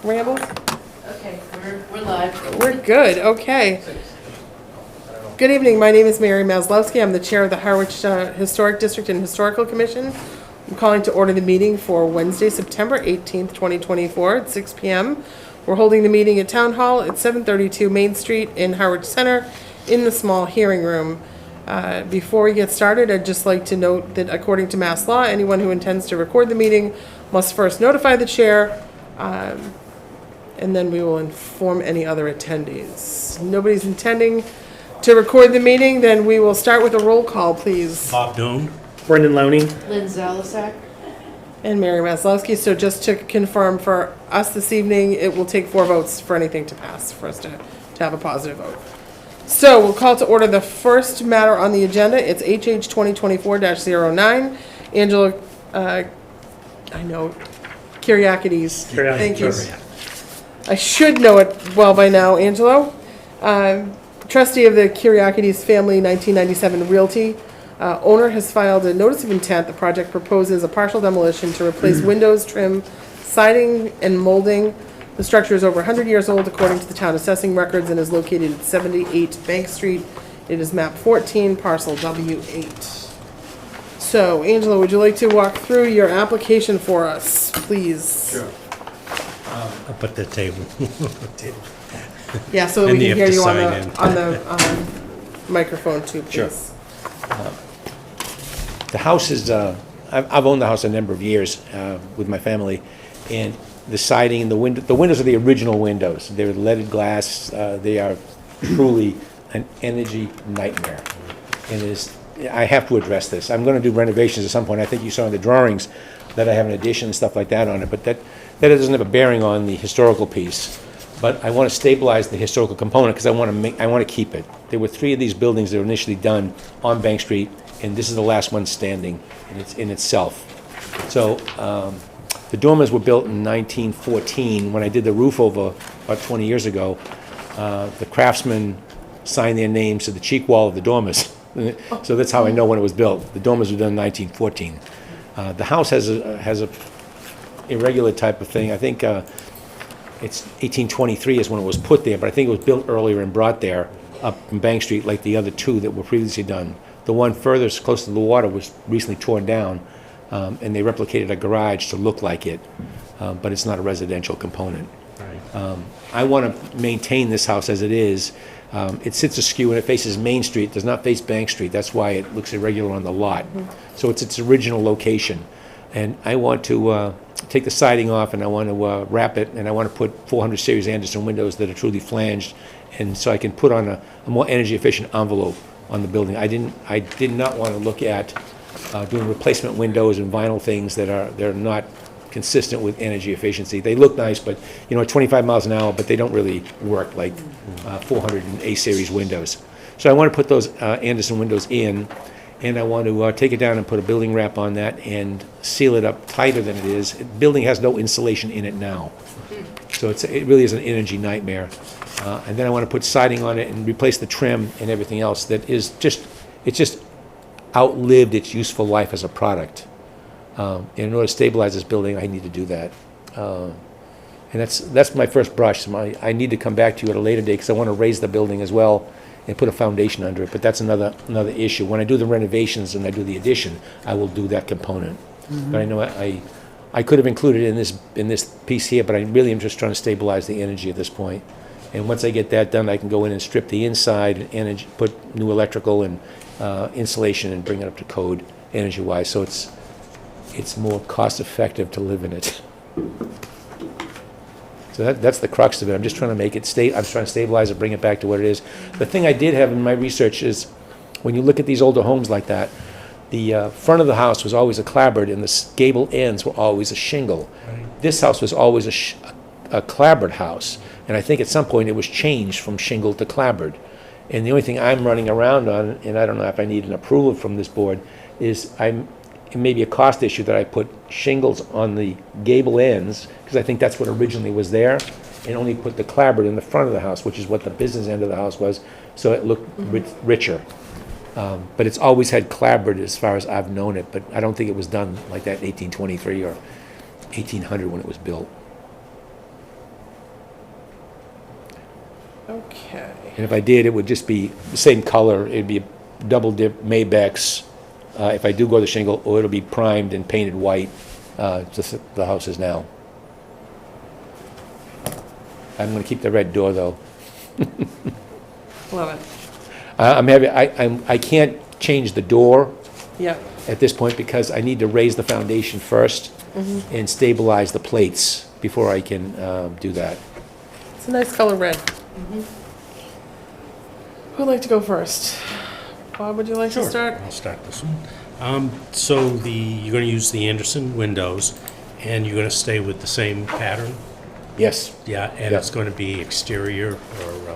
rambles? Okay, we're live. We're good, okay. Good evening, my name is Mary Maslowski. I'm the chair of the Harwich Historic District and Historical Commission. I'm calling to order the meeting for Wednesday, September 18th, 2024 at 6 p.m. We're holding the meeting at Town Hall at 732 Main Street in Harwich Center in the small hearing room. Before we get started, I'd just like to note that according to Mass law, anyone who intends to record the meeting must first notify the chair, and then we will inform any other attendees. Nobody's intending to record the meeting, then we will start with a roll call, please. Bob Doon. Brendan Lowney. Lynn Zalisak. And Mary Maslowski. So just to confirm for us this evening, it will take 4 votes for anything to pass, for us to have a positive vote. So we'll call to order the first matter on the agenda. It's HH 2024-09. Angela, I know, Kyriakides. Thank you. I should know it well by now, Angelo. Trustee of the Kyriakides Family 1997 Realty. Owner has filed a notice of intent. The project proposes a partial demolition to replace windows, trim, siding, and molding. The structure is over 100 years old according to the town assessing records and is located at 78 Bank Street. It is map 14, parcel W8. So, Angela, would you like to walk through your application for us, please? Sure. I'll put the table. Yeah, so that And we you can have hear to you sign in. on the microphone too, please. Sure. The house is, I've owned the house a number of years with my family, and the siding and the windows are the original windows. They're leaded glass. They are truly an energy nightmare. And I have to address this. I'm going to do renovations at some point. I think you saw in the drawings that I have an addition and stuff like that on it, but that doesn't have a bearing on the historical piece. But I want to stabilize the historical component because I want to keep it. There were 3 of these buildings that were initially done on Bank Street, and this is the last one standing in itself. So the dormers were built in 1914. When I did the roof over about 20 years ago, the craftsmen signed their names to the cheek wall of the dormers. So that's how I know when it was built. The dormers were done in 1914. The house has a irregular type of thing. I think it's 1823 is when it was put there, but I think it was built earlier and brought there up from Bank Street like the other 2 that were previously done. The one furthest close to the water was recently torn down, and they replicated a garage to look like it, but it's not a residential component. Right. I want to maintain this house as it is. It sits askew and it faces Main Street, it does not face Bank Street. That's why it looks irregular on the lot. So it's its original location. And I want to take the siding off, and I want to wrap it, and I want to put 400 series Anderson windows that are truly flanged, and so I can put on a more energy efficient envelope on the building. I did not want to look at doing replacement windows and vinyl things they're not consistent with energy efficiency. They look nice, but at 25 miles an hour, but they don't really work like 400 A series windows. So I want to put those Anderson windows in, and I want to take it down and put a building wrap on that and seal it up tighter than it is. The building has no insulation in it now, so it really is an energy nightmare. And then I want to put siding on it and replace the trim and everything else that is it's just outlived its useful life as a product. And in order to stabilize this building, I need to do that. And that's my first brush. I need to come back to you at a later date because I want to raise the building as well and put a foundation under it. But that's another issue. When I do the renovations and I do the addition, I will do that component. But I know I could have included it in this piece here, but I really am just trying to stabilize the energy at this point. And once I get that done, I can go in and strip the inside and put new electrical and insulation and bring it up to code energy-wise. So it's more cost-effective to live in it. So that's the crux of it. I'm just trying to make it I'm trying to stabilize it, bring it back to what it is. The thing I did have in my research is when you look at these older homes like that, the front of the house was always a clapboard and the gable ends were always a shingle. Right. This house was always a clapboard house, and I think at some point it was changed from shingle to clapboard. And the only thing I'm running around on, and I don't know if I need an approval from this board, is it may be a cost issue that I put shingles on the gable ends, because I think that's what originally was there, and only put the clapboard in the front of the house, which is what the business end of the house was, so it looked richer. But it's always had clapboard as far as I've known it, but I don't think it was done like that in 1823 or 1800 when it was built. Okay. And if I did, it would just be the same color. It'd be a double dip Maybachs, if I do go the shingle, or it'll be primed and painted white, just the house is now. I'm gonna keep the red door, though. Love it. I can't change the door Yep. at this point because I need to raise the foundation first and stabilize the plates before I can do that. It's a nice color red. Who'd like to go first? Bob, would you like to start? I'll start this one. So you're going to use the Anderson windows, and you're going to stay with the same pattern? Yes, Yeah, and Yeah. it's going to be exterior or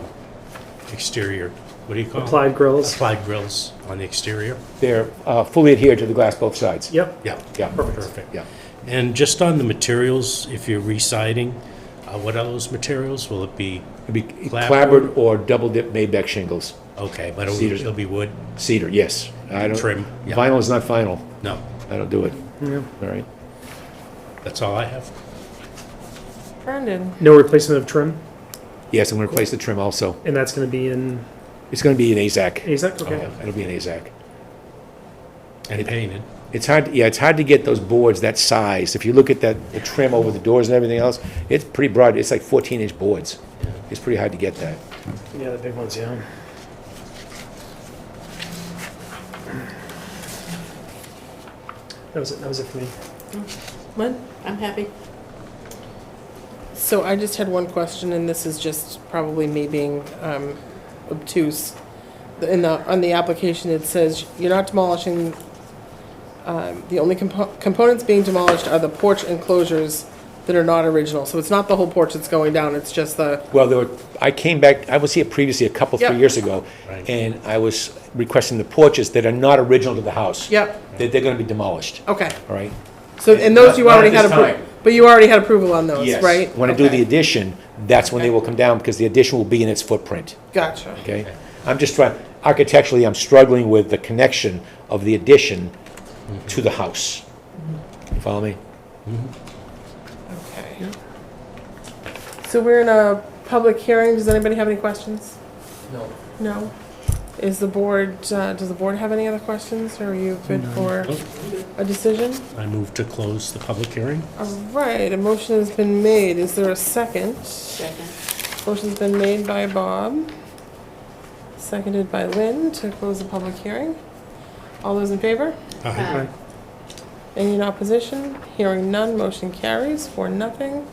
exterior, what do you call it? Applied grills. Applied grills on the exterior? they're fully adhered to the glass both sides. Yep. Yeah. Yeah. Perfect. Yeah. And just on the materials, if you're re-siding, what are those materials? Will it be, It'd be Clapboard? clapboard or double dip Maybach shingles. okay, but Cedars. it'll be wood? Cedar, yes. I don't. Trim, yeah. Vinyl is not final. No, I don't do it. Yeah. All right. that's all I have. Brandon. No replacement of trim, Yes, I'm gonna replace the trim also. and that's going to be in It's gonna be an AZAC. AZAC? Okay. Yeah, it'll be an AZAC. And painted. It's hard, yeah, it's hard to get those boards that size. If you look at the trim over the doors and everything else, it's pretty broad. It's like 14-inch boards. It's pretty hard to get that. Yeah, the big ones, yeah. That was it for me. Lynn? I'm happy. So I just had one question, and this is just probably me being obtuse. On the application, it says you're not demolishing, the only components being demolished are the porch enclosures that are not original. So it's not the whole porch that's going down, it's just the, Well, I came back, I was here previously, a couple, 3 Yep. years ago, Right. and I was requesting the porches that are not original to the house. yep, They're gonna be demolished, okay. all right? So, and those you Not at already had this approval, time. but you already had approval on those, Yes. right? When I do Okay. the addition, that's when they Okay. will come down, because the addition will be in its footprint, Gotcha. okay? I'm just trying, architecturally, I'm struggling with the connection of the addition to the house. You follow me? Okay. So we're in a public hearing. Does anybody have any questions? No. No? Is the board, does the board have any other questions, or are you good for a decision? I move to close the public hearing. All right, a motion has been made. Is there a second? Second. Motion's been made by Bob, seconded by Lynn to close the public hearing. All those in favor? Aye. Any in opposition? Hearing none, motion carries for nothing.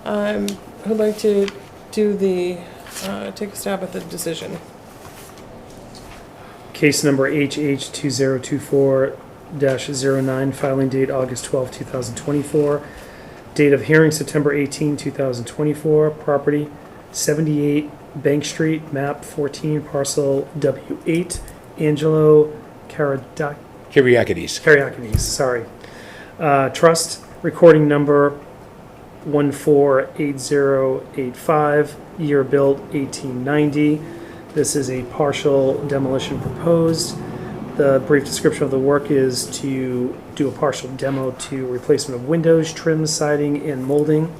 Who'd like to do take a stab at the decision? Case number HH 2024-09, filing date August 12, 2024. Date of hearing September 18, 2024. Property 78 Bank Street, map 14, parcel W8, Angelo Kyriakides. sorry. Trust, recording number 148085, year built 1890. This is a partial demolition proposed. The brief description of the work is to do a partial demo to replacement of windows, trim, siding, and molding.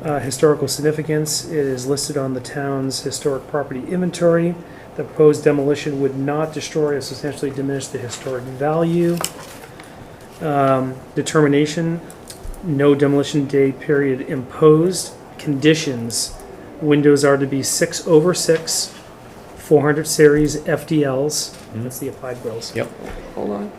Historical significance, it is listed on the town's historic property inventory. The proposed demolition would not destroy or substantially diminish the historic value. Determination, no demolition day period imposed. Conditions, windows are to be 6/6, 400 series FDLs. That's the applied grills. Yep. Hold on.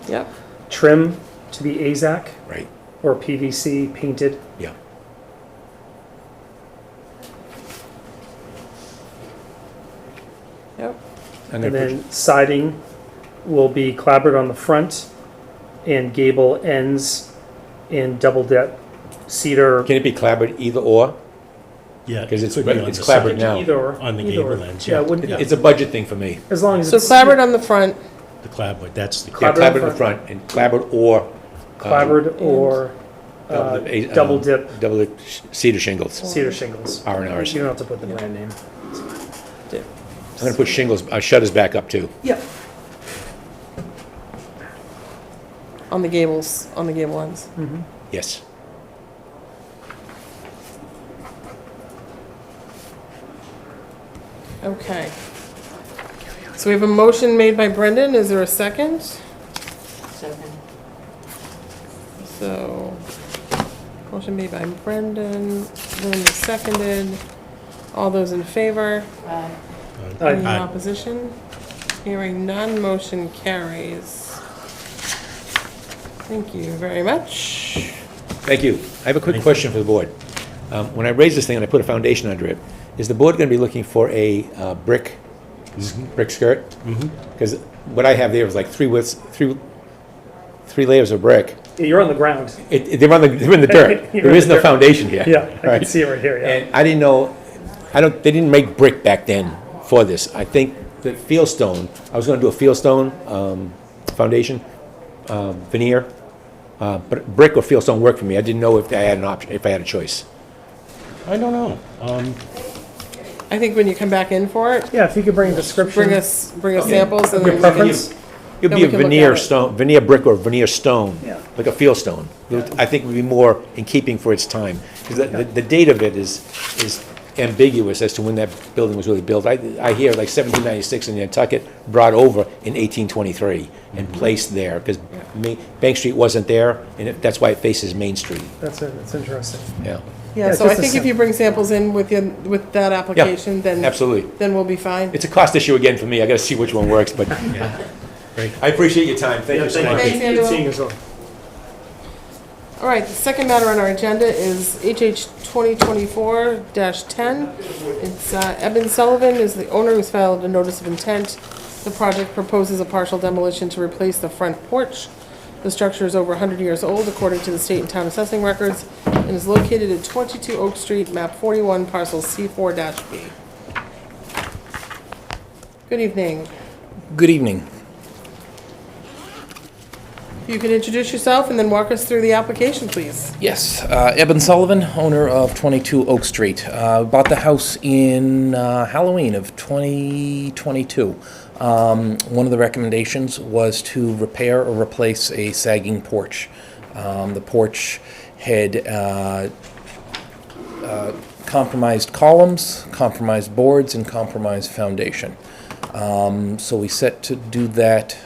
Yep, Trim to be AZAC Right, or PVC painted. yeah. yep, I'm And gonna then siding will be clapboard on the front and gable ends in double dip cedar. Can it be clapboard either or? Yeah. 'Cause it's- it could be on it's the clapboard side, now. Either or. On the either gable or. ends, Yeah, yeah. it wouldn't, Yeah. It's a budget thing for me. as long as so it's clapboard on the front, The clapboard, that's the. Yeah, Clapboard clapboard in in the front and clapboard or. clapboard or double dip Double dip cedar shingles, cedar shingles. R&Rs. You don't have to put the brand name. I'm gonna put shingles, shutters back up too. Yep. On the gables, on the gable ends. Yes. Okay. So we have a motion made by Brendan. Is there a second? Second. So, motion made by Brendan, Linda seconded. All those in favor? Aye. Any Aye. opposition? Hearing none, motion carries. Thank you very much. Thank you. I have a quick question for the board. When I raise this thing and I put a foundation under it, is the board gonna be looking for a brick skirt? Because what I have there is like three layers of brick. Yeah, you're on the ground. They're in the dirt. You're There in is the no dirt. foundation here. Yeah, I Right. can see it right here, yeah. And I didn't know, they didn't make brick back then for this. I think that fieldstone, I was gonna do a fieldstone foundation, veneer, but brick or fieldstone worked for me. I didn't know if I had an option, if I had a choice. I don't know. I think when you come back in for it, Yeah, if you could bring a description. bring us samples and Your then we can. preference? It'd Then be we a can look veneer at it. stone, veneer brick or veneer stone, Yeah. like a fieldstone. I think would be more in keeping for its time. Because the date of it is ambiguous as to when that building was really built. I hear like 1796 in Nantucket, brought over in 1823 and placed there, because Bank Street wasn't there, and that's why it faces Main Street, That's it, that's interesting. yeah. Yeah, Yeah, so I just a think if sam- you bring samples in with that application, then. Absolutely. Then we'll be fine. It's a cost issue again for me, I gotta see which one works, but Great. I appreciate your time, thank you so much. Thanks, Angela. Good seeing you as well. All right, the second matter on our agenda is HH 2024-10. It's Eben Sullivan is the owner who's filed a notice of intent. The project proposes a partial demolition to replace the front porch. The structure is over 100 years old according to the state and town assessing records and is located at 22 Oak Street, map 41, parcel C4-B. Good evening. Good evening. You can introduce yourself and then walk us through the application, please. Yes, Eben Sullivan, owner of 22 Oak Street. Bought the house in Halloween of 2022. One of the recommendations was to repair or replace a sagging porch. The porch had compromised columns, compromised boards, and compromised foundation. So we set to do that,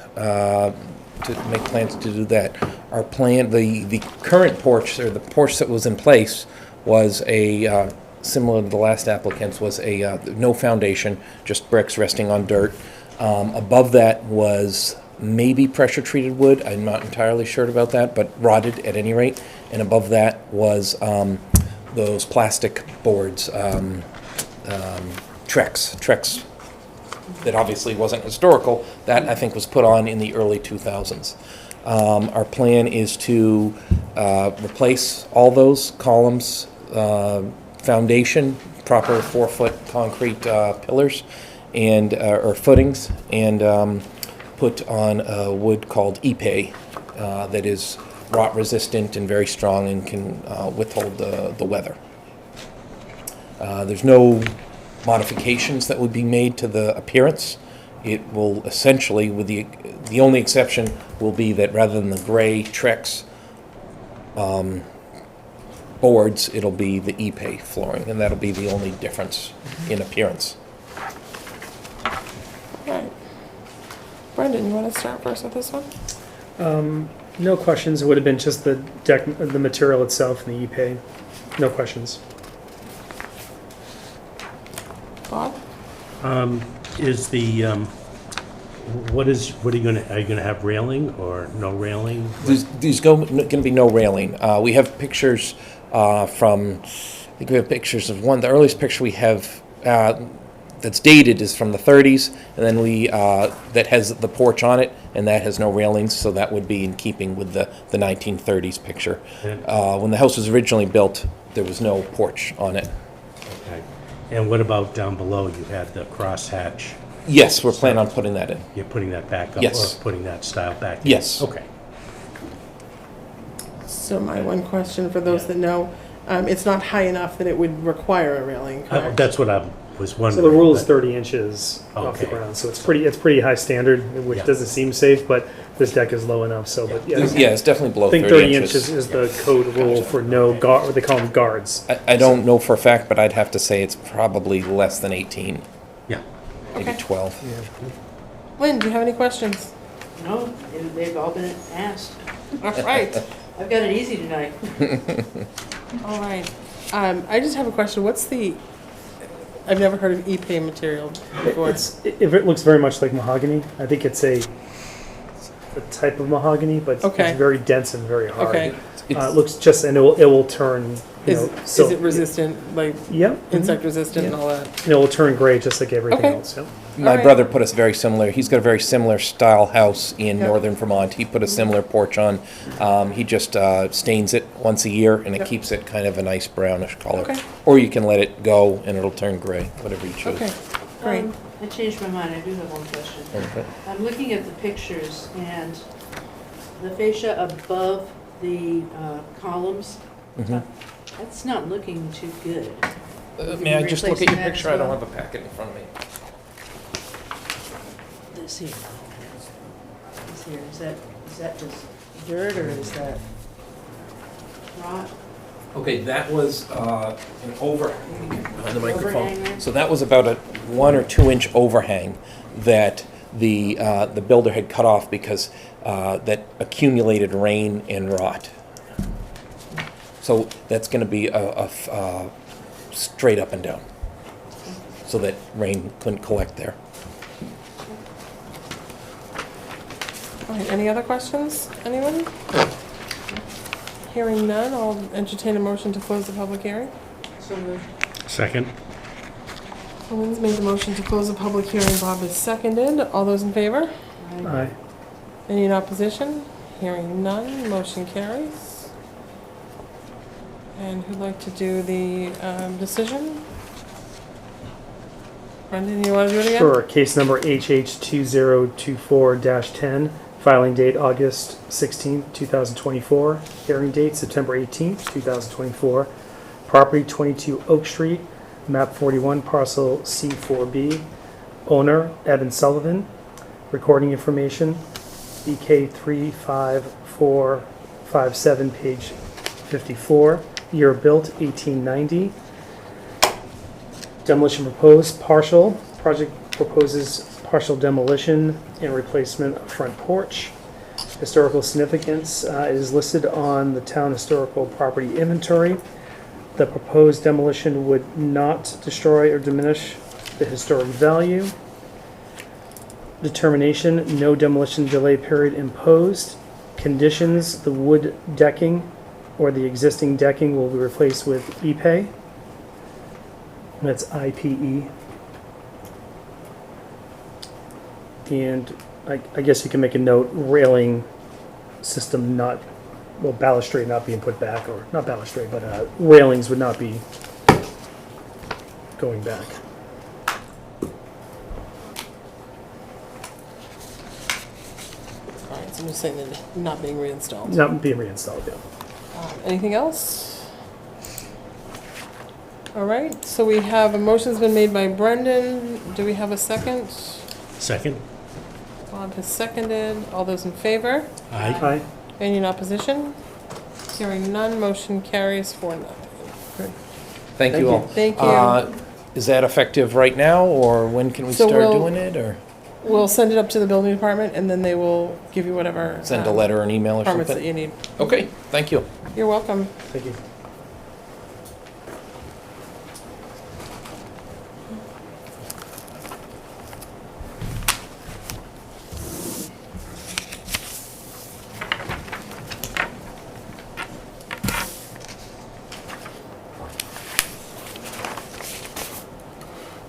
to make plans to do that. Our plan, the current porch, or the porch that was in place, was a, similar to the last applicant's, was a no foundation, just bricks resting on dirt. Above that was maybe pressure-treated wood, I'm not entirely sure about that, but rotted at any rate. And above that was those plastic boards, Trex that obviously wasn't historical, that I think was put on in the early 2000s. Our plan is to replace all those columns, foundation, proper 4-foot concrete pillars and or footings, and put on a wood called Ipe that is rot resistant and very strong and can withhold the weather. There's no modifications that would be made to the appearance. It will essentially, with the only exception will be that rather than the gray Trex boards, it'll be the Ipe flooring, and that'll be the only difference in appearance. All right. Brendan, you want to start first with this one? No questions, it would have been just the deck, the material itself and the e-pay. No questions. Bob? Is the, what are you gonna have railing or no railing? There's going to be no railing. We have pictures from, I think we have pictures of one, the earliest picture we have that's dated is from the 30s, and then we, that has the porch on it, and that has no railings, so that would be in keeping with the 1930s picture. When the house was originally built, there was no porch on it. Okay. And what about down below? You had the crosshatch. Yes, we're planning on putting that in. You're putting that back up? Yes. Or putting that style back in? Yes. Okay. So my one question for those that know, it's not high enough that it would require a railing, correct? That's what I'm was So wondering. the rule is but- 30 inches off the Okay. ground, so it's pretty high standard, which Yeah. doesn't seem safe, but this deck is low enough, so, but yeah. Yeah, it's definitely below I think 30 inches. is the code rule for no guard, what they call them guards. I don't know for a fact, but I'd have to say it's probably less than 18, Yeah. maybe Okay. 12. Lynn, do you have any questions? No, they've all been asked. All right, I've got it easy tonight. all right. I just have a question. I've never heard of epay material before. It looks very much like mahogany. I think it's a type of mahogany, but Okay. it's very dense and very hard. Okay. It looks just, and it will turn, Is silk. it resistant, like Yep. insect resistant and all that? And it will turn gray just like everything Okay. else, yep. My Alright. brother put us very similar. He's got a very similar style house in Yep. northern Vermont. He put a similar porch on. He just stains it once a year, and it Yep. keeps it kind of a nice brownish color. Okay. Or you can let it go, and it'll turn gray, whatever you choose. Okay, great. I changed my mind, I do have one question. Okay. I'm looking at the pictures and the fascia above the columns, Mhm. that's not looking too good. May I just look at your Replacing that picture? as I don't well? have a packet in front of me. This here. Is that just dirt or is that rot? Okay, that was an overhang on the microphone. Overhang there? So that was about a 1 or 2 inch overhang that the builder had cut off because that accumulated rain and rot. So that's going to be a straight up and down, so that rain couldn't collect there. All right, any other questions? Anyone? Hearing none, I'll entertain a motion to close the public hearing. So moved. Second? Lynn's made the motion to close the public hearing. Bob is seconded. All those in favor? Aye. Any in opposition? Hearing none, motion carries. And who'd like to do the decision? Brendan, you want to do it again? Sure, case number HH 2024-10, filing date August 16th, 2024, hearing date September 18th, 2024, property 22 Oak Street, map 41, parcel C4B, owner Evan Sullivan, recording information EK 35457, page 54, year built 1890. Demolition proposed, partial. Project proposes partial demolition and replacement of front porch. Historical significance is listed on the town historical property inventory. The proposed demolition would not destroy or diminish the historic value. Determination, no demolition delay period imposed. Conditions, the wood decking or the existing decking will be replaced with epay. That's IPE. And I guess you can make a note, railing system not, well, balustrade not being put back, or not balustrade, but railings would not be going back. All right, so I'm just saying that not being reinstalled. Not being reinstalled, yeah. Anything else? All right, so we have a motion's been made by Brendan. Do we have a second? Second? Bob has seconded. All those in favor? Aye. Aye. Any in opposition? Hearing none, motion carries 4-0. Thank you all. Thank you. Is that effective right now, or when can we So start we'll- doing it, or We'll send it up to the building department, and then they will give you whatever send a letter or an email or permits that something? you need. Okay, thank you. You're welcome. Thank you.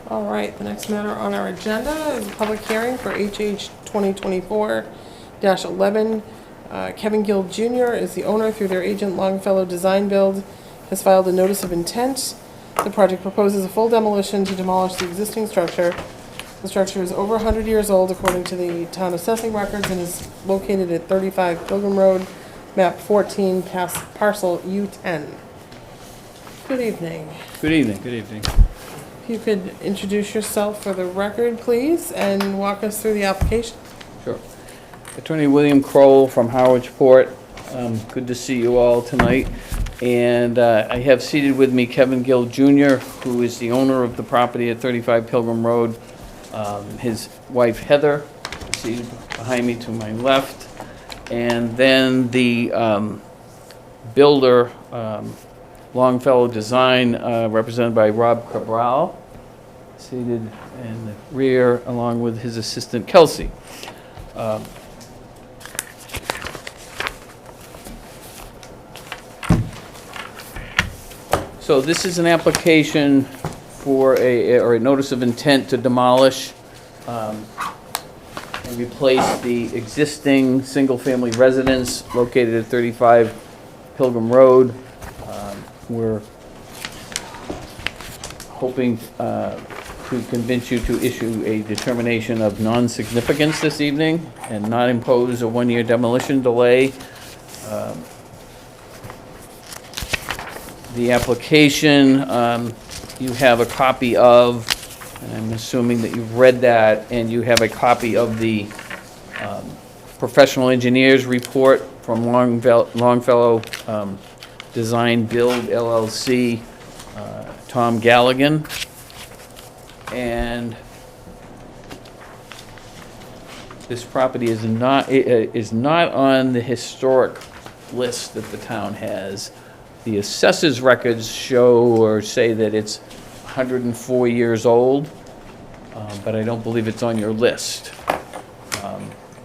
All right, the next matter on our agenda is a public hearing for HH 2024-11. Kevin Gill Jr. is the owner through their agent Longfellow Design Build, has filed a notice of intent. The project proposes a full demolition to demolish the existing structure. The structure is over 100 years old according to the town assessing records and is located at 35 Pilgrim Road, map 14, parcel U10. Good evening. Good evening, good evening. if you could introduce yourself for the record, please, and walk us through the application. Sure. Attorney William Kroll from Harwich Port. Good to see you all tonight. And I have seated with me Kevin Gill Jr., who is the owner of the property at 35 Pilgrim Road. His wife Heather, seated behind me to my left. And then the builder, Longfellow Design, represented by Rob Cabral, seated in the rear along with his assistant Kelsey. So this is an application for a notice of intent to demolish and replace the existing single-family residence located at 35 Pilgrim Road. We're hoping to convince you to issue a determination of non-significance this evening and not impose a one-year demolition delay. The application, you have a copy of, and I'm assuming that you've read that, and you have a copy of the professional engineer's report from Longfellow Design Build LLC, Tom Galligan. And this property is not on the historic list that the town has. The assessors records show or say that it's 104 years old, but I don't believe it's on your list.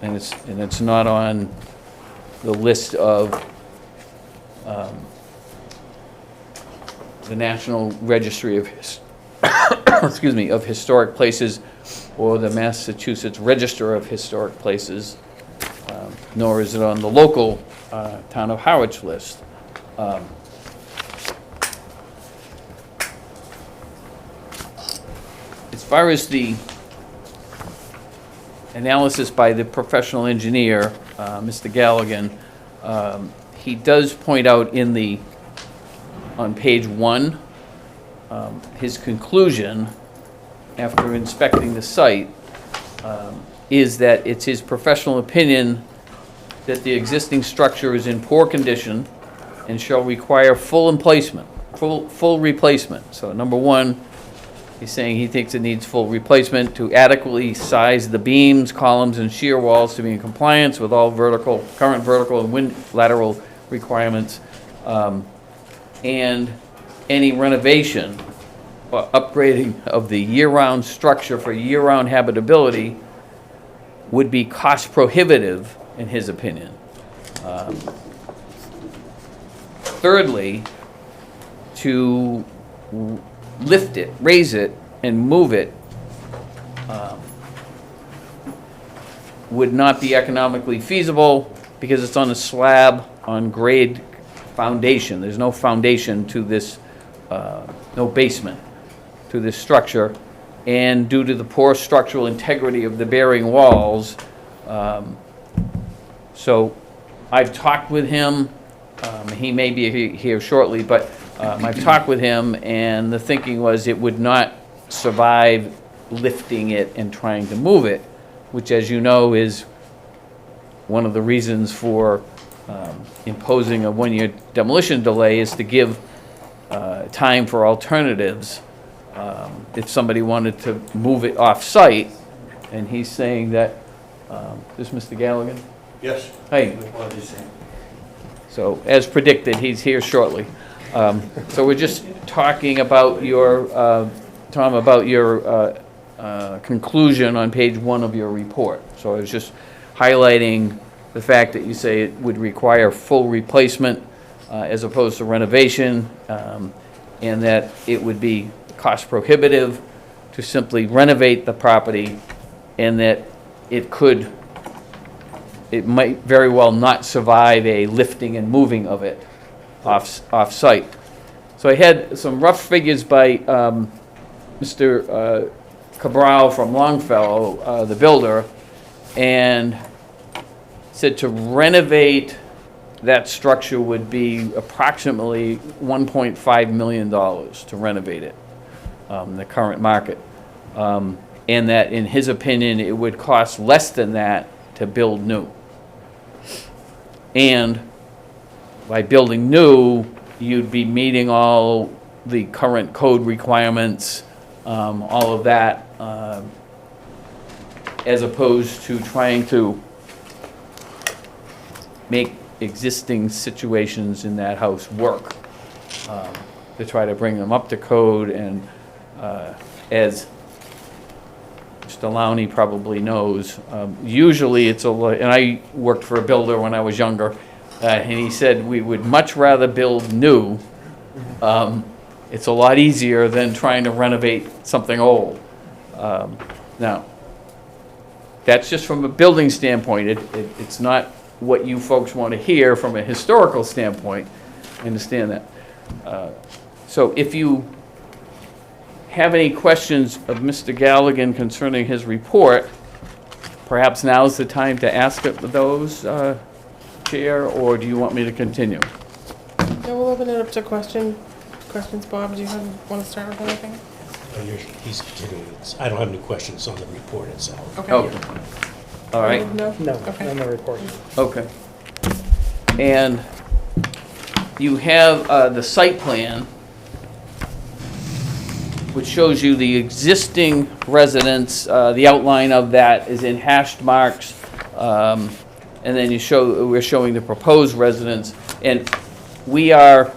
And it's not on the list of the National Registry of excuse me, of Historic Places or the Massachusetts Register of Historic Places, nor is it on the local town of Harwich list. As far as the analysis by the professional engineer, Mr. Galligan, he does point out on page 1, his conclusion after inspecting the site is that it's his professional opinion that the existing structure is in poor condition and shall require full replacement. So number 1, he's saying he thinks it needs full replacement to adequately size the beams, columns, and shear walls to be in compliance with all current vertical and lateral requirements, and any renovation or upgrading of the year-round structure for year-round habitability would be cost prohibitive, in his opinion. Thirdly, to lift it, raise it, and move it would not be economically feasible because it's on a slab on grade foundation. There's no foundation to this, no basement to this structure, and due to the poor structural integrity of the bearing walls. So I've talked with him. He may be here shortly, but I've talked with him, and the thinking was it would not survive lifting it and trying to move it, which, as you know, is one of the reasons for imposing a one-year demolition delay, is to give time for alternatives if somebody wanted to move it off-site. And he's saying that, this Mr. Galligan? Yes. Hey. So, as predicted, he's here shortly. So we're just talking about your, Tom, about your conclusion on page 1 of your report. So I was just highlighting the fact that you say it would require full replacement as opposed to renovation, and that it would be cost prohibitive to simply renovate the property, and that it might very well not survive a lifting and moving of it off-site. So I had some rough figures by Mr. Cabral from Longfellow, the builder, and said to renovate that structure would be approximately $1.5 million to renovate it. the current market. And that, in his opinion, it would cost less than that to build new. And by building new, you'd be meeting all the current code requirements, all of that, as opposed to trying to make existing situations in that house work, to try to bring them up to code. And as Mr. Lowney probably knows, usually it's and I worked for a builder when I was younger, and he said we would much rather build new. It's a lot easier than trying to renovate something old. Now, that's just from a building standpoint. It's not what you folks want to hear from a historical standpoint. I understand that. So if you have any questions of Mr. Galligan concerning his report, perhaps now's the time to ask those, Chair, or do you want me to continue? Yeah, we'll open it up to questions. Bob, do you want to start with anything? He's continuing. I don't have any questions on the report itself. Okay. Okay. All right. No? No, Okay. on the report. Okay. And you have the site plan, which shows you the existing residence. The outline of that is in hashed marks. And then we're showing the proposed residence. And we are,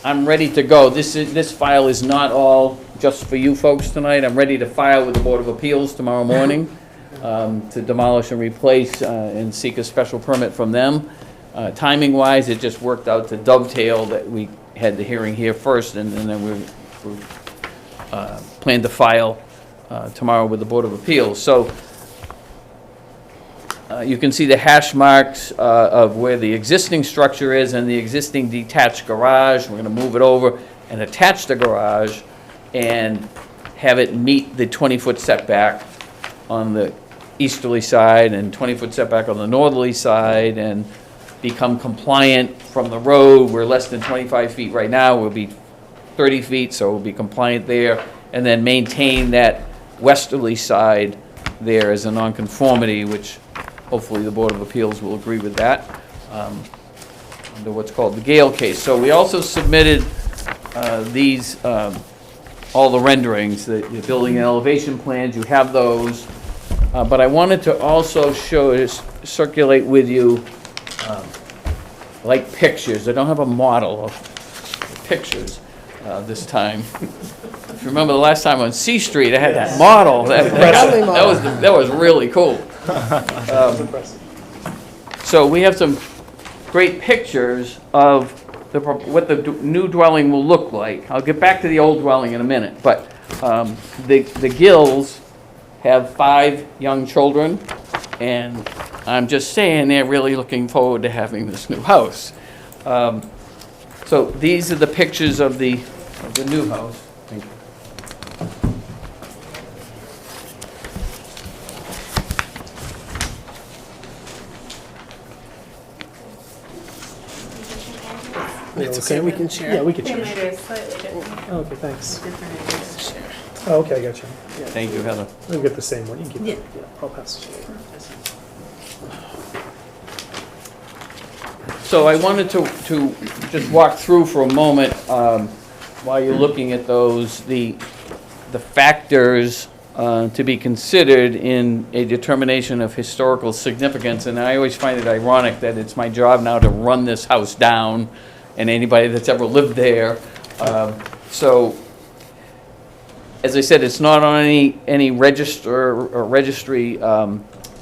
I'm ready to go. This file is not all just for you folks tonight. I'm ready to file with the Board of Appeals tomorrow morning to demolish and replace and seek a special permit from them. Timing-wise, it just worked out to dovetail that we had the hearing here first, and then we plan to file tomorrow with the Board of Appeals. So you can see the hash marks of where the existing structure is and the existing detached garage. We're going to move it over and attach the garage and have it meet the 20-foot setback on the easterly side and 20-foot setback on the northerly side, and become compliant from the road. We're less than 25 feet right now. We'll be 30 feet, so we'll be compliant there, and then maintain that westerly side there as a nonconformity, which hopefully the Board of Appeals will agree with that, under what's called the Gale case. So we also submitted these, all the renderings, the building and elevation plans. You have those, but I wanted to also circulate with you like pictures. I don't have a model of pictures this time. If you remember the last time on C Street, I had that model. That was really cool. So we have some great pictures of what the new dwelling will look like. I'll get back to the old dwelling in a minute, but the Gills have 5 young children, and I'm just saying they're really looking forward to having this new house. So these are the pictures of the new house. Thank you. It's okay, we can share. Yeah, we could They share. might are slightly different, Okay, thanks. different areas. Oh, okay, I got you. Yeah, Thank you, Heather. we'll get the same one. You can keep Yeah. it. Yeah, I'll pass it. So I wanted to just walk through for a moment, while you're looking at those, the factors to be considered in a determination of historical significance. And I always find it ironic that it's my job now to run this house down, and anybody that's ever lived there. So, as I said, it's not on any register or registry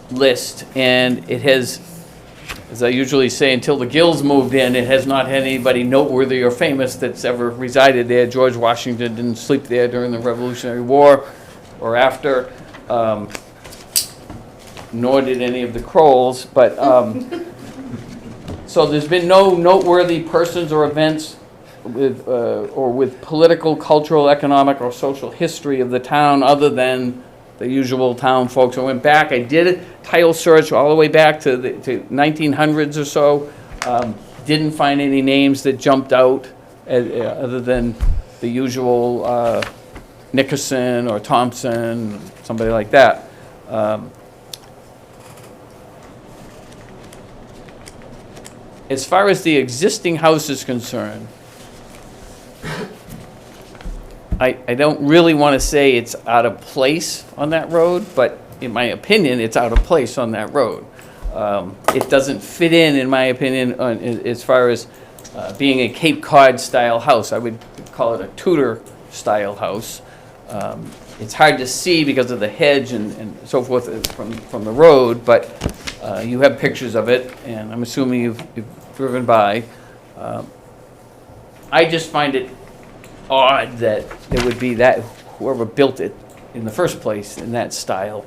list, and it has, as I usually say, until the Gills moved in, it has not had anybody noteworthy or famous that's ever resided there. George Washington didn't sleep there during the Revolutionary War or after, nor did any of the Crowells. But so there's been no noteworthy persons or events with political, cultural, economic, or social history of the town other than the usual town folks. I went back, I did a title search all the way back to 1900s or so. Didn't find any names that jumped out other than the usual Nickerson or Thompson, somebody like that. As far as the existing house is concerned, I don't really want to say it's out of place on that road, but in my opinion, it's out of place on that road. It doesn't fit in my opinion, as far as being a Cape Cod style house. I would call it a Tudor style house. It's hard to see because of the hedge and so forth from the road, but you have pictures of it, and I'm assuming you've driven by. I just find it odd that it would be that whoever built it in the first place in that style.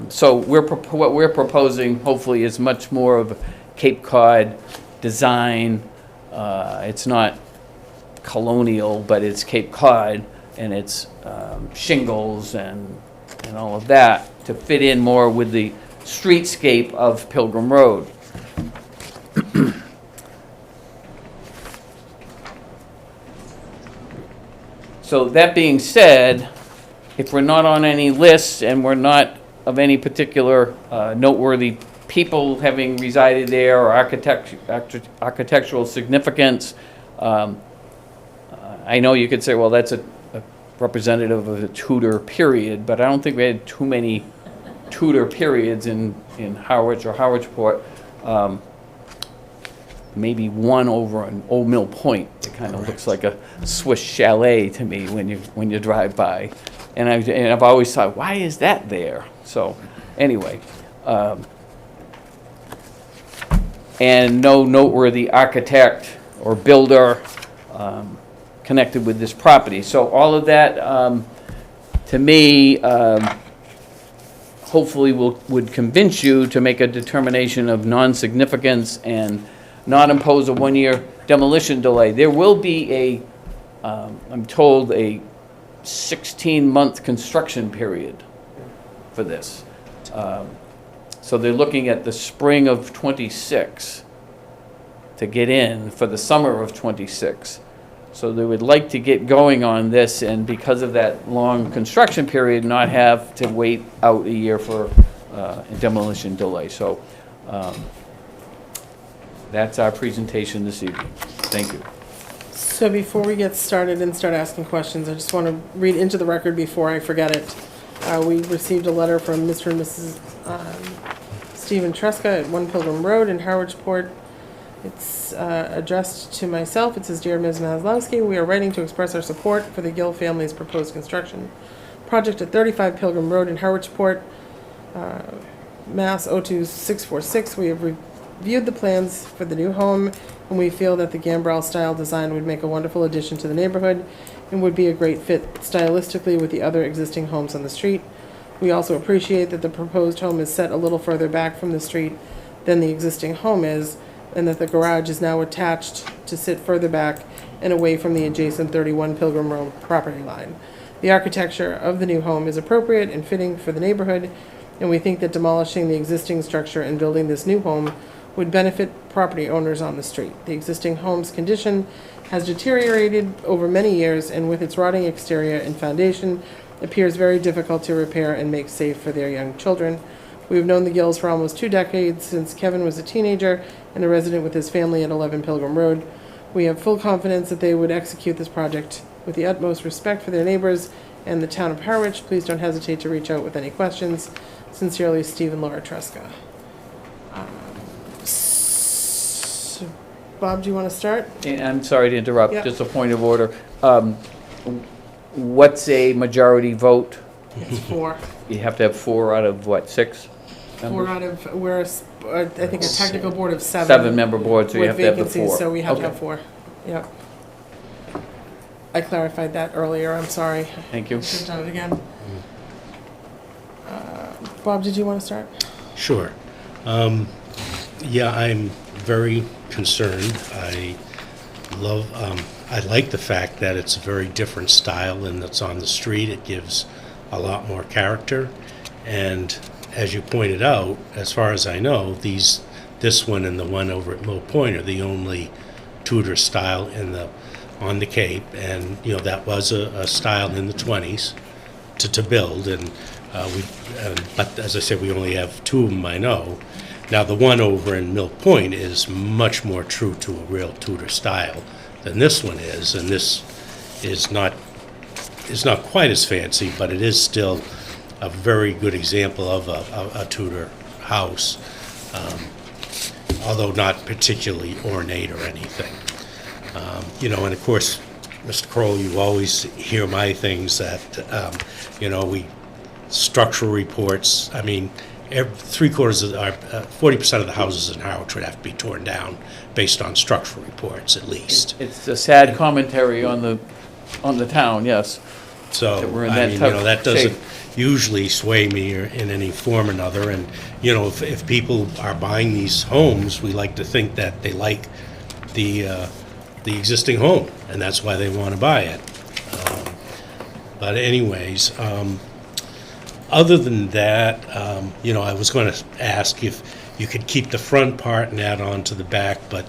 So what we're proposing hopefully is much more of a Cape Cod design. It's not colonial, but it's Cape Cod, and it's shingles and all of that to fit in more with the streetscape of Pilgrim Road. So that being said, if we're not on any lists and we're not of any particular noteworthy people having resided there or architectural significance, I know you could say, well, that's a representative of the Tudor period, but I don't think we had too many Tudor periods in Harwich or Harwichport. Maybe one over on Old Mill Point. It kind of looks like a Swiss chalet to me when you drive by, and I've always thought, why is that there? So, anyway, and no noteworthy architect or builder connected with this property. So all of that, to me, hopefully would convince you to make a determination of non-significance and not impose a one-year demolition delay. There will be I'm told, a 16-month construction period for this. So they're looking at the spring of '26 to get in for the summer of '26. So they would like to get going on this, and because of that long construction period, not have to wait out a year for a demolition delay. So that's our presentation this evening. Thank you. So before we get started and start asking questions, I just want to read into the record before I forget it. We received a letter from Mr. and Mrs. Stephen Tresca at 1 Pilgrim Road in Harwichport. It's addressed to myself. It says, Dear Ms. Maslowski, we are writing to express our support for the Gill family's proposed construction project at 35 Pilgrim Road in Harwichport, Mass. 02646. We have reviewed the plans for the new home, and we feel that the gambrel style design would make a wonderful addition to the neighborhood and would be a great fit stylistically with the other existing homes on the street. We also appreciate that the proposed home is set a little further back from the street than the existing home is, and that the garage is now attached to sit further back and away from the adjacent 31 Pilgrim Road property line. The architecture of the new home is appropriate and fitting for the neighborhood, and we think that demolishing the existing structure and building this new home would benefit property owners on the street. The existing home's condition has deteriorated over many years, and with its rotting exterior and foundation, appears very difficult to repair and make safe for their young children. We have known the Gills for almost 2 decades, since Kevin was a teenager and a resident with his family at 11 Pilgrim Road. We have full confidence that they would execute this project with the utmost respect for their neighbors and the town of Harwich. Please don't hesitate to reach out with any questions. Sincerely, Steve and Laura Tresca. Bob, do you want to start? And I'm sorry to interrupt, Yep. just a point of order. What's a majority vote? It's 4. You have to have 4 out of what, 6? 4 out of, we're, I think, a technical board of 7. 7-member board, so you with have to have the vacancies, 4. so we have to Okay. have 4. Yep. I clarified that earlier, I'm sorry. Thank you. Should have done it again. Bob, did you want to start? Sure. Yeah, I'm very concerned. I like the fact that it's a very different style than that's on the street. It gives a lot more character. And as you pointed out, as far as I know, this one and the one over at Mill Point are the only Tudor style in the on the Cape, and, you know, that was a style in the 20s to build, and but as I said, we only have two of them I know. Now, the one over in Mill Point is much more true to a real Tudor style than this one is, and this is not quite as fancy, but it is still a very good example of a Tudor house, although not particularly ornate or anything. You know, and of course, Mr. Kroll, you always hear my things that, you know, structural reports, I mean, 40% of the houses in Harwich would have to be torn down based on structural reports, at least. It's a sad commentary on the town, yes. So, That we're in I that mean, tough you know, that doesn't shape. usually sway me or in any form or another. And, you know, if people are buying these homes, we like to think that they like the existing home, and that's why they want to buy it. But anyways, other than that, you know, I was going to ask if you could keep the front part and add on to the back, but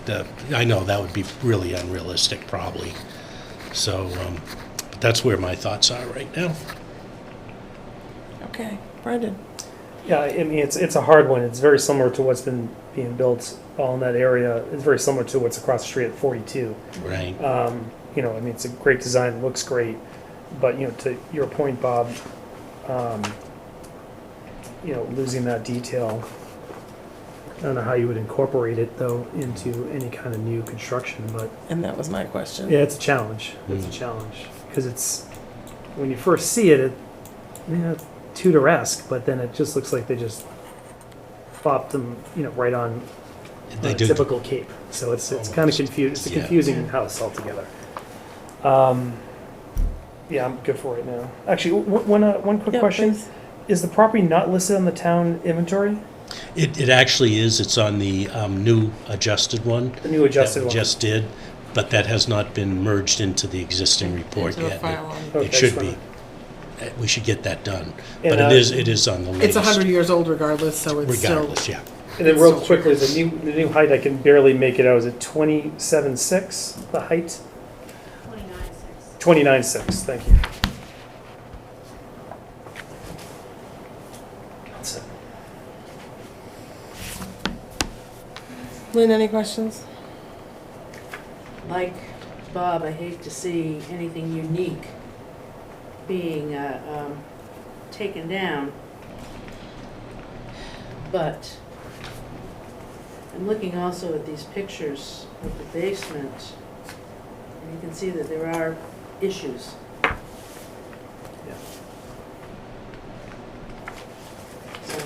I know that would be really unrealistic, probably. So that's where my thoughts are right now. Okay, Brendan. Yeah, I mean, it's a hard one. It's very similar to what's been being built all in that area. It's very similar to what's across the street at 42. Right. You know, I mean, it's a great design, looks great, but, you know, to your point, Bob, you know, losing that detail, I don't know how you would incorporate it, though, into any kind of new construction, but And that was my question. yeah, it's a challenge. It's a challenge, because it's, when you first see it, you know, Tudor-esque, but then it just looks like they just plopped them, you know, right on They a do. typical Cape. So it's kind of confused. It's a Yeah. confusing house altogether. Yeah, I'm good for it now. Actually, one quick Yeah, question: please. is the property not listed on the town inventory? It actually is. It's on the new adjusted one. The new adjusted that we one. just did, but that has not been merged into the existing report Into the yet. file on- Okay, It should just be. We should get that done. And, But it is on the latest. It's 100 years old regardless, so it's Regardless, still. yeah. And then real quickly, the new height, I can barely make it out. Is it 27.6? The height? 29.6. 29.6. Thank you. That's it. Lynn, any questions? Like Bob, I hate to see anything unique being taken down, but I'm looking also at these pictures of the basement, and you can see that there are issues. So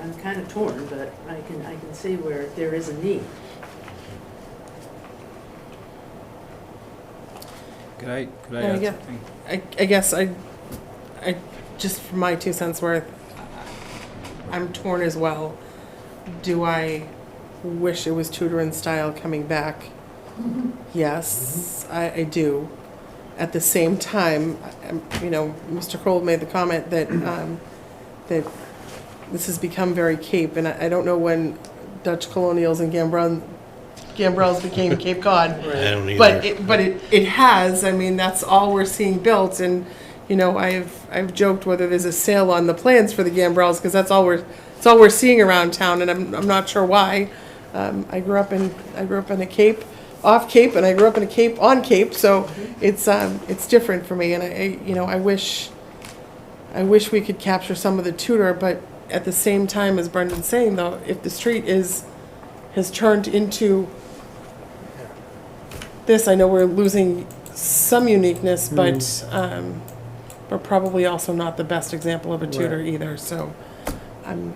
I'm kind of torn, but I can see where there is a need. Could I Yeah, add yeah. something? I guess I just for my 2 cents worth, I'm torn as well. Do I wish it was Tudor in style coming back? Yes, I do. At the same time, you know, Mr. Kroll made the comment that that this has become very Cape, and I don't know when Dutch colonials and gambrels became Cape Cod. I don't either. But it has. I mean, that's all we're seeing built, and you know, I've joked whether there's a sale on the plans for the gambrels because that's all we're seeing around town, and I'm not sure why. I grew up in a Cape, off Cape, and I grew up in a Cape on Cape, so it's different for me, and I wish we could capture some of the Tudor, but at the same time, as Brendan's saying though, if the street has turned into this, I know we're losing some uniqueness, but probably also not the best example of a Tudor either. So I'm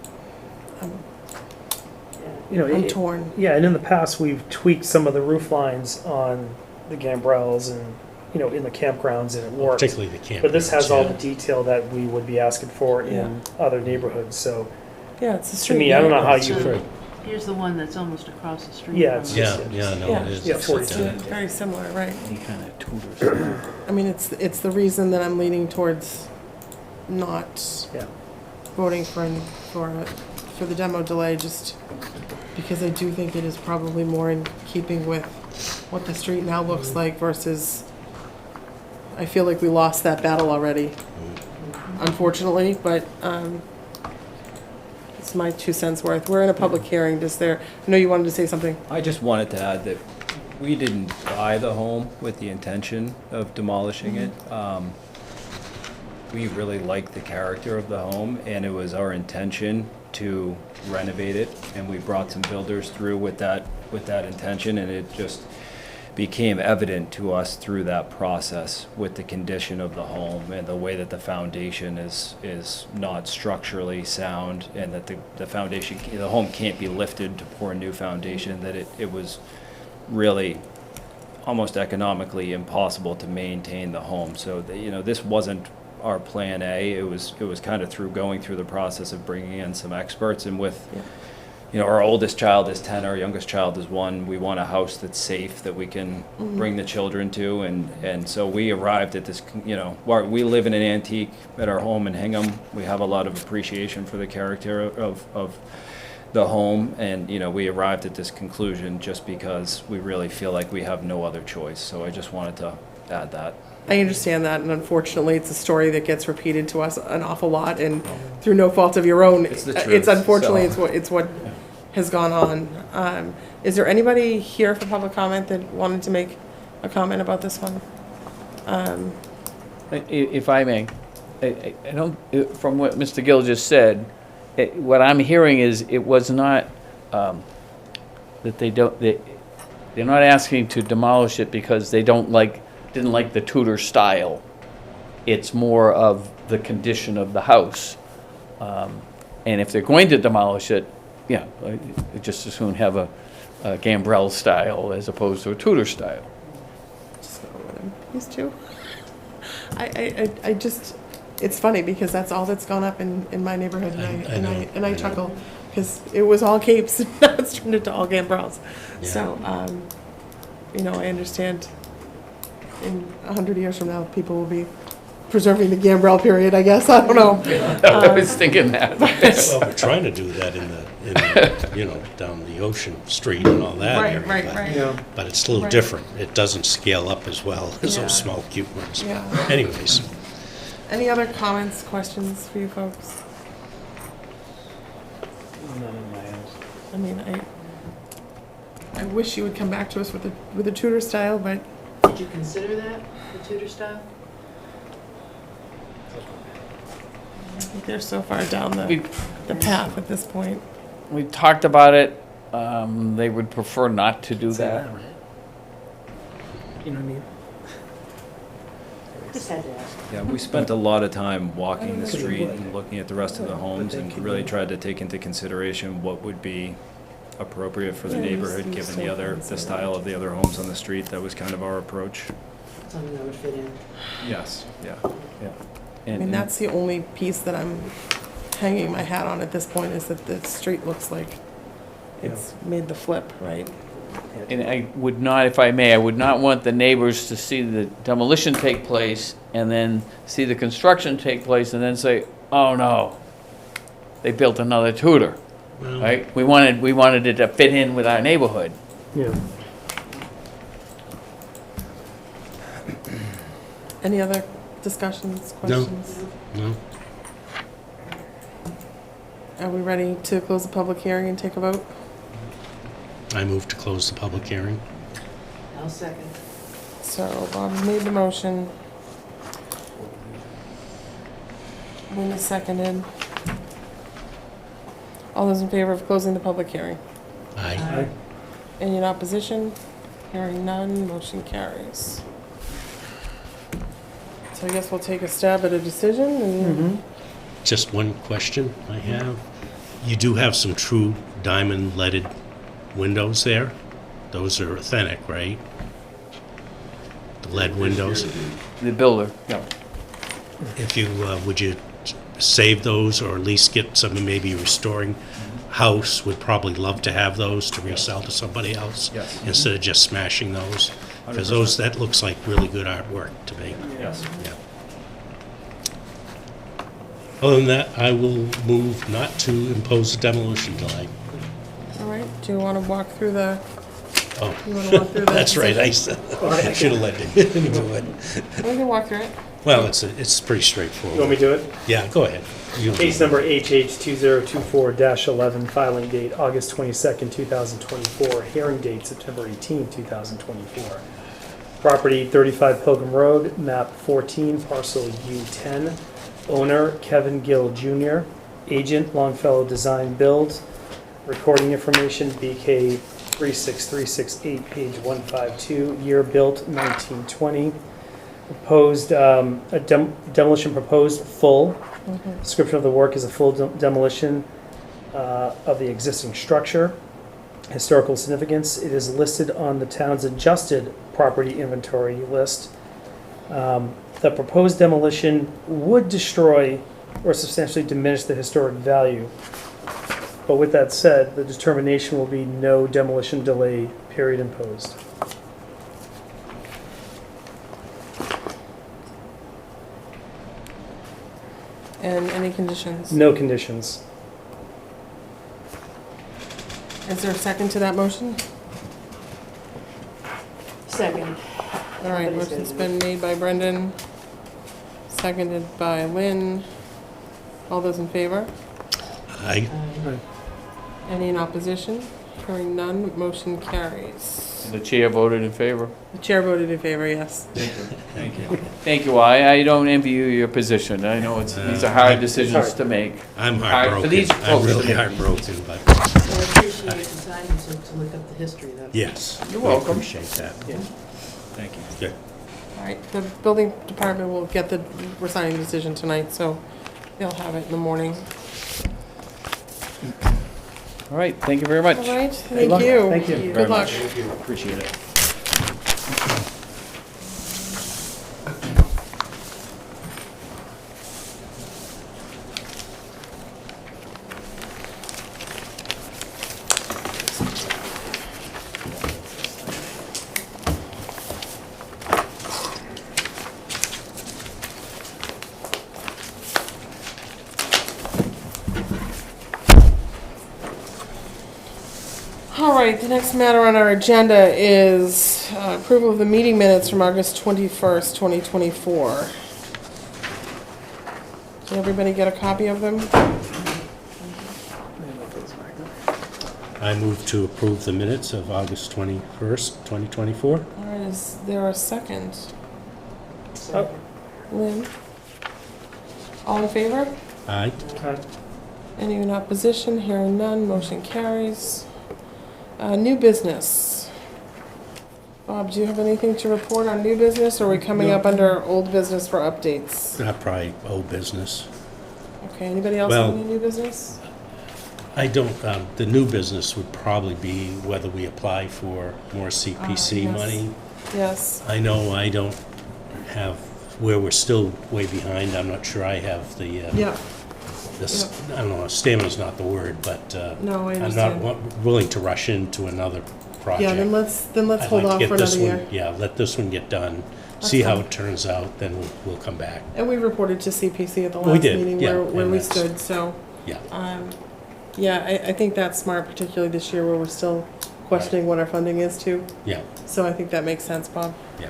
You know, I'm torn. Yeah, and in the past, we've tweaked some of the roof lines on the gambrels and, you know, in the campgrounds, and it worked. Particularly the camp. But this has all the detail that we would be asking for in other neighborhoods, so Yeah, it's the to street. me, I don't know how It's you true. could, Here's the one that's almost across the street. Yeah, from it's us. Yeah, no, Yeah. it is. Yeah, It's 42. Very similar, right? Any kind of Tudor style. I mean, it's the reason that I'm leaning towards not yeah. voting for the demo delay, just because I do think it is probably more in keeping with what the street now looks like versus, I feel like we lost that battle already, unfortunately, but, it's my 2 cents worth. We're in a public hearing, I know you wanted to say something. I just wanted to add that we didn't buy the home with the intention of demolishing it. We really liked the character of the home, and it was our intention to renovate it, and we brought some builders through with that intention, and it just became evident to us through that process with the condition of the home and the way that the foundation is not structurally sound, and that the foundation, the home can't be lifted to pour a new foundation, that it was really almost economically impossible to maintain the home. So this wasn't our plan A. It was kind of going through the process of bringing in some experts, and with our oldest child is 10, our youngest child is 1. We want a house that's safe, that we can bring the children to, and so we arrived at this, we live in an antique at our home in Hingham. We have a lot of appreciation for the character of the home, and we arrived at this conclusion just because we really feel like we have no other choice. So I just wanted to add that. I understand that, and unfortunately, it's a story that gets repeated to us an awful lot, and through no fault of your own. It's the truth, It's unfortunately, so. it's what has gone on. Is there anybody here for public comment that wanted to make a comment about this one? If I may, I don't, from what Mr. Gill just said, what I'm hearing is it was not, that they're not asking to demolish it because they didn't like the Tudor style. It's more of the condition of the house. And if they're going to demolish it, just as soon have a gambrel style as opposed to a Tudor style. Just go with him. These two. I just, it's funny because that's all that's gone up in my neighborhood, and I chuckle because it was all capes, and now it's turned into all gambrels. Yeah. So, I understand. In 100 years from now, people will be preserving the gambrel period, I guess. I don't know. I was thinking that. Well, we're trying to do that in the down the Ocean Street and all that area. Right. But it's a little Right. different. It doesn't scale up as well as Yeah. those small, cute ones. Yeah. Anyways, Any other comments, questions for you folks? None in my house. I mean, I wish you would come back to us with a Tudor style, but Did you consider that, the Tudor style? I think they're so far down We- the path at this point. We talked about it. They would prefer not to do that. You know what I mean? Just had to ask. Yeah, we spent a lot of time walking the street and looking at the rest of the homes, and really tried to take into consideration what would be appropriate for the Yeah, neighborhood, you given still the consider style of the other homes on the street. That was kind of our approach. Something that would fit in. Yes, yeah. I mean, that's the only piece that I'm hanging my hat on at this point, is that the street looks like it's made the flip, right? And I would not, if I may, I would not want the neighbors to see the demolition take place and then see the construction take place and then say, oh no, they built another Tudor, well, right? We wanted it to fit in with our neighborhood. Yeah. Any other discussions, No. questions? no, Are we ready to close the public hearing and take a vote? I move to close the public hearing. I'll second. So Bob's made the motion. Lynn is seconded. All those in favor of closing the public hearing? Aye. Any in opposition? Hearing none, motion carries. So I guess we'll take a stab at a decision and Just one question I have. You do have some true diamond leaded windows there? Those are authentic, right? The lead windows? The builder, yeah. If you, would you save those, or at least get some, maybe restoring house would probably love to have those to resell to somebody else? Yes. Instead of just smashing those? Because those, that looks like really good artwork to me. Yes. Yeah. Other than that, I will move not to impose a demolition delay. all right, do you want to walk through the Oh, You wanna walk through that? that's right, I should have let you do it. We can walk through it. Well, it's pretty You want me straightforward. to do it? Yeah, go ahead. You- Case number HH2024-11, filing date August 22nd, 2024, hearing date September 18th, 2024. Property 35 Pilgrim Road, map 14, parcel U10. Owner Kevin Gill Jr., agent Longfellow Design Build. Recording information BK 36368, page 152, year built 1920. Proposed, demolition proposed, full. Description of the work is a full demolition of the existing structure. Historical significance, it is listed on the town's adjusted property inventory list. The proposed demolition would destroy or substantially diminish the historic value. But with that said, the determination will be no demolition delay period imposed. And any conditions? No conditions. Is there a second to that motion? Second. All right, Somebody's motion's gonna been made by Brendan, seconded by Lynn. All those in favor? I, Any in opposition? Hearing none, motion carries. The chair voted in favor. The chair voted in favor, yes. Thank you. Thank you. I don't envy you your position. I know these are hard decisions to make. I'm For heartbroken. these I'm folks to really make- heartbroken, but So I appreciate the time to look up the history. That's- yes. You're welcome. I appreciate that. Thank you. Good. All right, the building department will get the, we're signing the decision tonight, so they'll have it in the morning. All right, thank you very much. All right, thank luck. you. Thank you. Very Good luck. much. Appreciate it. All right, the next matter on our agenda is approval of the meeting minutes from August 21st, 2024. Did everybody get a copy of them? I move to approve the minutes of August 21st, 2024. All right, is there a second? Oh, Lynn? All in favor? Aye. Any in opposition? Hearing none, motion carries. New business. Bob, do you have anything to report on new business, or are we coming up under old business for updates? Probably old business. Okay, anybody else Well- have any new business? I don't, the new business would probably be whether we apply for more CPC yes. money. Yes. I know I don't have, where we're still way behind, I'm not sure I have the, Yeah, this, I don't know, stamina's not the word, but no, I I'm not understand. willing to rush into another project. Yeah, then let's I'd hold like to off get for this another one- year. Yeah, let this one get done, That's see how fine. it turns out, then we'll come back. And we reported to CPC at the We last did, meeting yeah, where and we that's- stood, so, Yeah, yeah, I think that's smart, particularly this year where we're still questioning what our funding is too. yeah, So I think that makes sense, Bob. yeah.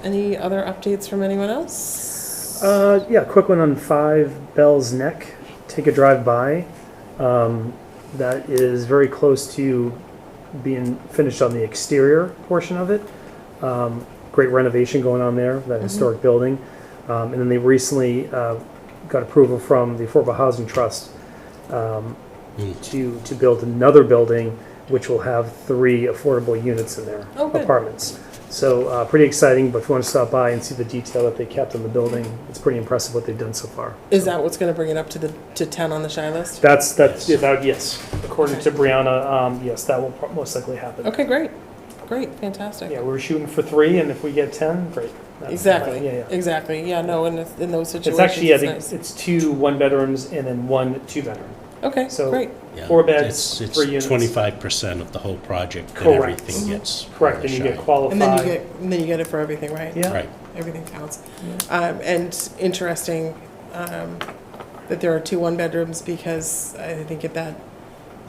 Any other updates from anyone else? Yeah, quick one on 5 Bell's Neck. Take a drive by. That is very close to being finished on the exterior portion of it. Great renovation going on there, that historic building. And then they recently got approval from the Affordable Housing Trust to build another building, which will have 3 affordable units in there, Oh, good. apartments. So pretty exciting, but if you want to stop by and see the detail that they kept in the building, it's pretty impressive what they've done so far. Is that what's gonna bring it up to 10 on the shy list? That's, yes, according to Brianna, yes, that will most likely happen. Okay, great, fantastic. Yeah, we were shooting for 3, and if we get 10, great. That's- Exactly, Yeah, yeah. exactly, yeah, no, in those situations, It's actually, yeah, it's nice. it's 2 1-bedrooms and then 1 2-bedroom. Okay, so- great, Yeah, 4 beds, 3 units. It's 25% of the whole project, and Correct. everything gets. Correct, and you get shy. qualified. and then you get it for everything, right? Yeah. Right, Everything counts. And interesting that there are 2 1-bedrooms, because I think at that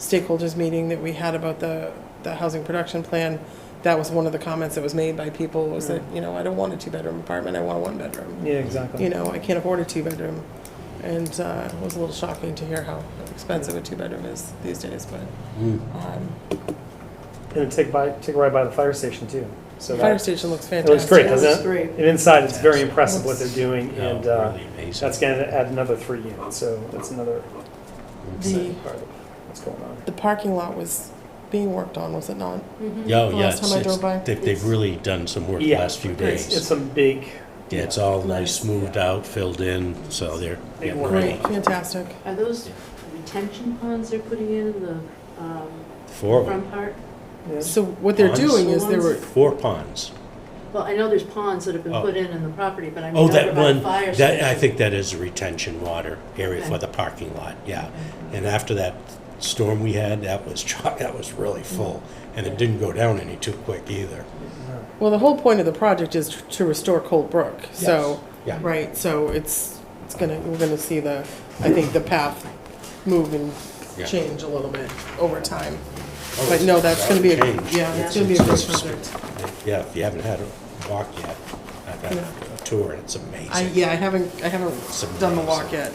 stakeholders meeting that we had about the housing production plan, that was one of the comments that was made by people, was that, you know, I don't want a 2-bedroom apartment, I want a 1-bedroom. Yeah, exactly. You know, I can't afford a 2-bedroom. And it was a little shocking to hear how expensive a 2-bedroom is these days, but And take a ride by the fire station too. So the fire that, station looks it fantastic. looks great, That doesn't looks it? great. And inside, it's very impressive what they're doing, and really amazing. that's going to add another 3 units. So that's another The, exciting part of what's going on. the parking lot was being worked on, was it not? Yeah, The yeah, last time I drove by. they've really done some work the Yeah, last few great. days. It's some big. Yeah, it's all nice, Nice. smoothed out, filled in, so they're Big getting work. ready. Great, fantastic. Are those retention ponds they're putting in the Four of them, front part? Yeah. So what they're Ponds? doing is they were, 4 ponds. Well, I know there's ponds that have been Oh. put in the property, but I mean, Oh, over that by the one, fire that, station. I think that is a retention water area Okay. for the parking lot, yeah. And after that storm we had, that was really full, and it didn't go down any too quick either. well, the whole point of the project is to restore Colt Brook. So, Yeah. right, so we're gonna see I think the path move and Yeah. change a little bit over time. Oh, But no, that's gonna be that'll change. it's gonna be a great It's- project. Yeah, if you haven't had a walk yet, I've had a tour, and it's amazing. I haven't It's done the amazing. walk yet.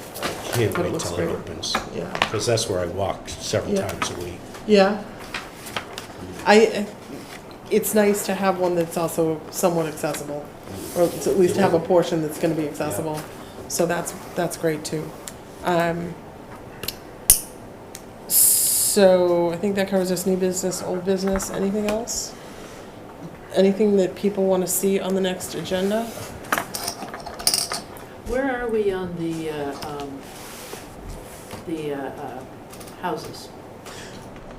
Can't but it wait looks till great. it opens, Yeah. because that's where I walked several Yeah. times a week. Yeah. It's nice to have one that's also somewhat accessible, or to at least have a portion that's gonna be accessible. So that's great too. So I think that covers this new business, old business. Anything else? Anything that people want to see on the next agenda? Where are we on the houses?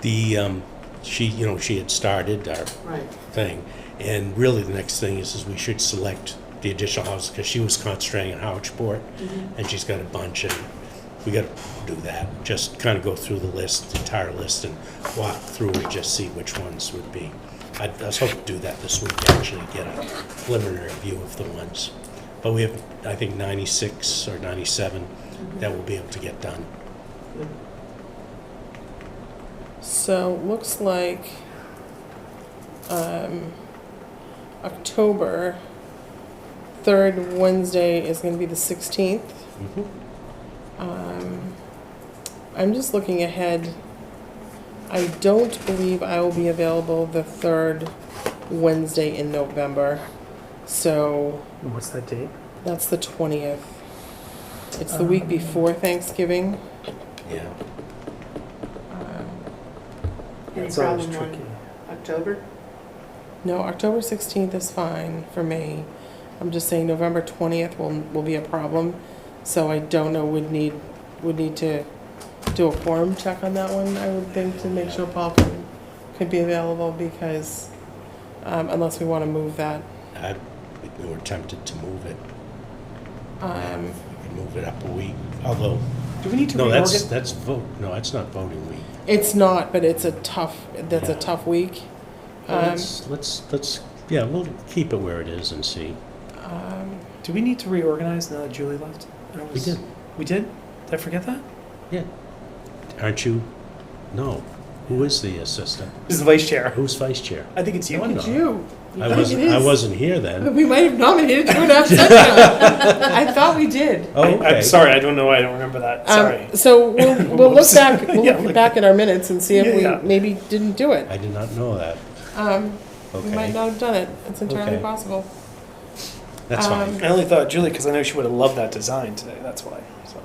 She had started our Right. thing, and really the next thing is we should select the additional houses, because she was concentrating on Harwich Port, and she's got a bunch, and we got to do that. Just kind of go through the list, the entire list, and walk through and just see which ones would be. I was hoping to do that this week, actually, get a preliminary view of the ones. But we have, I think, 96 or 97 that we'll be able to get done. So looks like October 3rd Wednesday is going to be the 16th. I'm just looking ahead. I don't believe I will be available the 3rd Wednesday in November. So What's that date? that's the 20th. It's the week before Thanksgiving. Yeah. Any That's always problem tricky. on October? No, October 16th is fine for me. I'm just saying November 20th will be a problem. So I don't know, would need to do a quorum check on that one, I would think, to make sure Paul could be available, because unless we want to move that. We were tempted to move it. We Um, could move it up a week, although, Do we need to no, reorganize? that's vote, no, that's not voting week. It's not, but it's a tough Yeah. tough week. Let's, yeah, we'll keep it where it is and see. Do we need to reorganize now that Julie left? We did. We did? Did I forget that? Yeah. Aren't you? No. Who is the assistant? This is the vice chair. Who's vice chair? I think it's you. No, It's you. I think wasn't. it I is. wasn't here then. We might have nominated you and upset you. I thought we did. Oh, okay. I'm sorry, I don't know why I don't remember that. Sorry. So we'll look Whoops. back. We'll Yeah, look like- back at our minutes and see if we Yeah. maybe didn't do it. I did not know that. We might Okay, not have done it. It's entirely Okay. possible. that's fine. I only thought Julie because I know she would have loved that design today. That's why. So.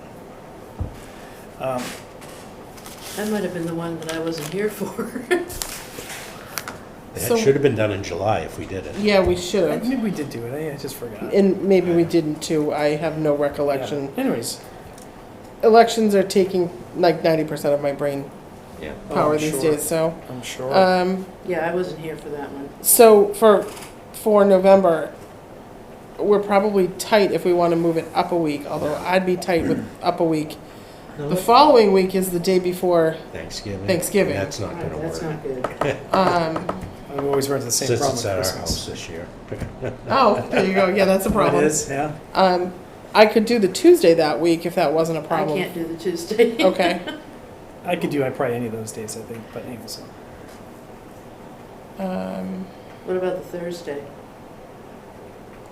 That might have been the one that I wasn't here for. It So- should have been done in July if we did it. Yeah, we should have. Maybe we did do it. I just forgot. And maybe we didn't too. I have no recollection. Yeah. Anyways. Elections are taking like 90% of my brain Yeah. power I'm these sure. days. So, I'm sure. Yeah, I wasn't here for that one. so for November, we're probably tight if we want to move it up a week. Although I'd be tight with up a week. No, The following week is the day before. Thanksgiving. Thanksgiving. That's not going to That's work. not good. I've always run into the same Since problem it's with at our Christmas. house this year. Oh, there you go. Yeah, that's a problem. It is, yeah. I could do the Tuesday that week if that wasn't a I problem. can't do the Tuesday. Okay. I could do probably any of those days, I think, but anyway, so. What about the Thursday?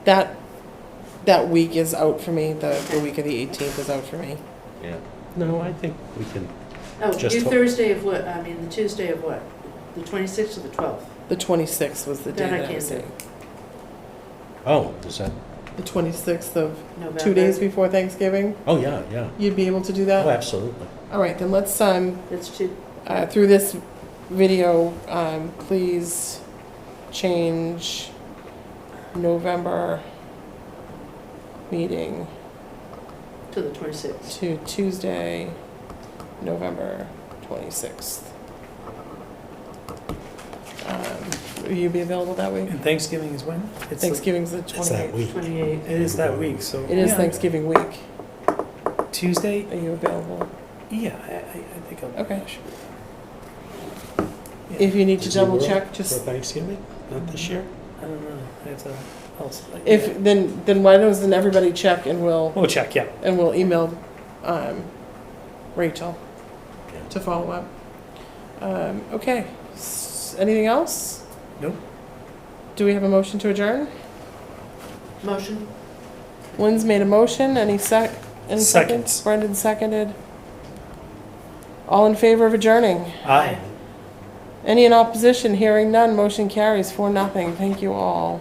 That week is out for me, the week of the 18th is out for me. Yeah. No, I think we can, Oh, Just you ho- Thursday of what, I mean, the Tuesday of what? The 26th or the 12th? The 26th was the day That I that I can't was do. saying. oh, is that, The 26th of November? 2 days before Thanksgiving, oh, yeah, yeah. you'd be able to do Oh, that? absolutely. All right, then let's, That's two, through this video, please change November meeting to the 26th. to Tuesday, November 26th. Will you be available that week? And Thanksgiving is when? It's Thanksgiving's the It's that 28th. week. 28th. It is that week, so. It is yeah. Thanksgiving week. Tuesday? Are you available? Yeah, I think I'll. Okay. I should be. If you need to Is he double work check, For just, Thanksgiving, not this year? I don't know, I have to, if, then why doesn't everybody check and We'll check, yeah. we'll email, Rachel Yeah. to follow up. Okay, anything else? Nope. Do we have a motion to adjourn? Motion? Lynn's made a motion, any second? Seconds. Brendan seconded. All in favor of adjourning? Aye. Any in opposition? Hearing none, motion carries 4-0. Thank you all.